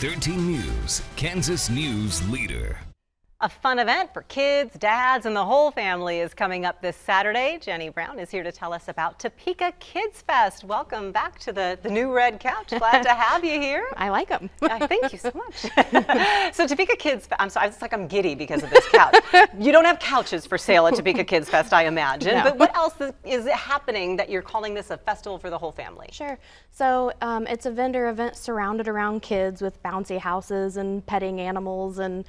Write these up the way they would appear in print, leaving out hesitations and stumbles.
13 News, Kansas News leader. A fun event for kids, dads, and the whole family is coming up this Saturday. Jenny Brown is here to tell us about Topeka Kids Fest. Welcome back to the new red couch. Glad to have you here. I like them. Thank you so much. So Topeka Kids, I'm sorry, it's like I'm giddy because of this couch. You don't have couches for sale at Topeka Kids Fest, I imagine. No. But what else is happening that you're calling this a festival for the whole family? Sure. So it's a vendor event surrounded around kids with bouncy houses and petting animals and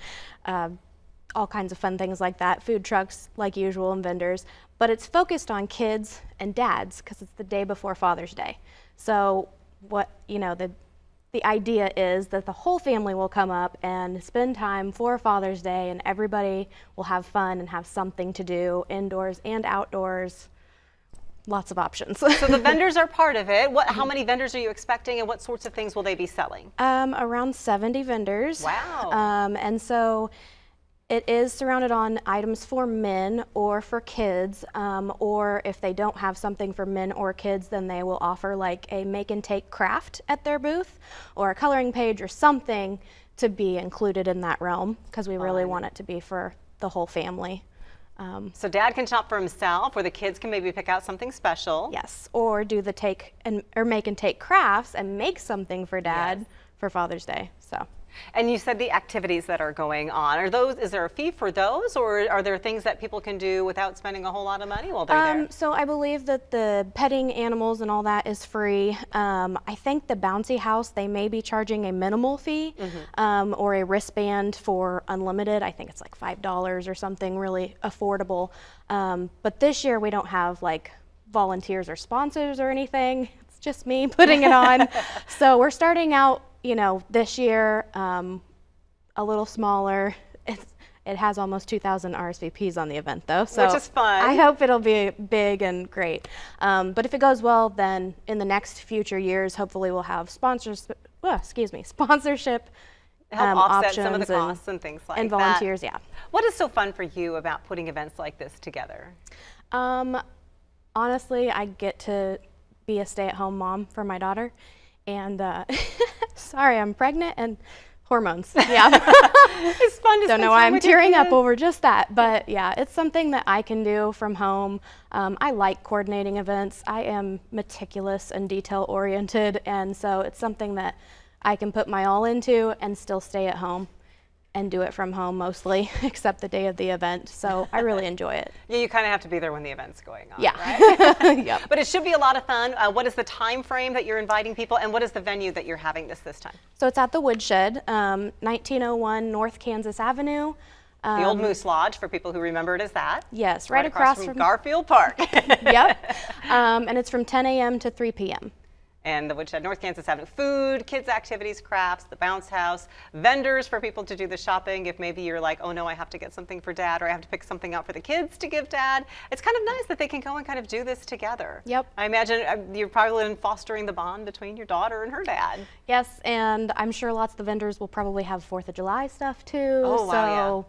all kinds of fun things like that, food trucks like usual and vendors, but it's focused on kids and dads because it's the day before Father's Day. So the idea is that the whole family will come up and spend time for Father's Day, and everybody will have fun and have something to do indoors and outdoors. Lots of options. So the vendors are part of it. How many vendors are you expecting, and what sorts of things will they be selling? Around 70 vendors. Wow. And so it is surrounded on items for men or for kids, or if they don't have something for men or kids, then they will offer like a make and take craft at their booth or a coloring page or something to be included in that realm, because we really want it to be for the whole family. So dad can shop for himself, or the kids can maybe pick out something special. Yes, or do the make and take crafts and make something for dad for Father's Day. So. And you said the activities that are going on, is there a fee for those, or are there things that people can do without spending a whole lot of money while they're there? So I believe that the petting animals and all that is free. I think the bouncy house, they may be charging a minimal fee, or a wristband for unlimited. I think it's like $5 or something really affordable. But this year we don't have like volunteers or sponsors or anything. It's just me putting it on. So we're starting out, this year, a little smaller. It has almost 2,000 RSVPs on the event, though. So which is fun. I hope it'll be big and great. But if it goes well, then in the next future years, hopefully we'll have sponsorship Help offset options some of the costs and things like that. And volunteers, yeah. What is so fun for you about putting events like this together? Honestly, I get to be a stay-at-home mom for my daughter. And sorry, I'm pregnant and hormones. Yeah. It's fun to Don't know why I'm tearing up over just that, but yeah, it's something that I can do from home. I like coordinating events. I am meticulous and detail-oriented, and so it's something that I can put my all into and still stay at home and do it from home mostly, except the day of the event. So I really enjoy it. Yeah, you kind of have to be there when the event's going on, yeah. right? Yep. But it should be a lot of fun. What is the time frame that you're inviting people, and what is the venue that you're having this time? So it's at the Woodshed, 1901 North Kansas Avenue. The old Moose Lodge, for people who remember it as that. Yes, right across from Garfield Park. Yep. And it's from 10 a.m. to 3 p.m. And the Woodshed, North Kansas Avenue. Food, kids' activities, crafts, the bounce house, vendors for people to do the shopping. If maybe you're like, oh no, I have to get something for dad, or I have to pick something out for the kids to give dad. It's kind of nice that they can go and kind of do this together. Yep. I imagine you're probably fostering the bond between your daughter and her dad. Yes, and I'm sure lots of the vendors will probably have 4th of July stuff too. Oh, wow, so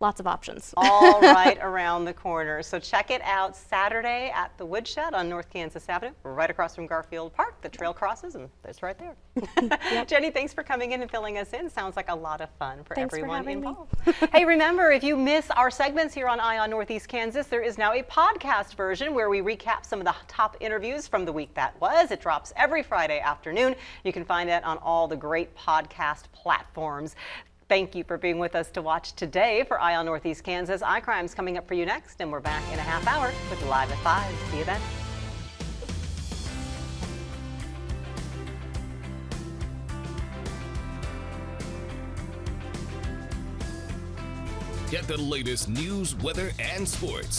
lots of options. All right around the corner. So check it out Saturday at the Woodshed on North Kansas Avenue, right across from Garfield Park. The trail crosses, and it's right there. Yep. Jenny, thanks for coming in and filling us in. Sounds like a lot of fun for everyone involved. Hey, remember, if you miss our segments here on Eye on Northeast Kansas, there is now a podcast version where we recap some of the top interviews from the week that was. It drops every Friday afternoon. You can find it on all the great podcast platforms. Thank you for being with us to watch today for Eye on Northeast Kansas. iCrime's coming up for you next, and we're back in a half hour with Live at 5. See you then. Get the latest news, weather, and sports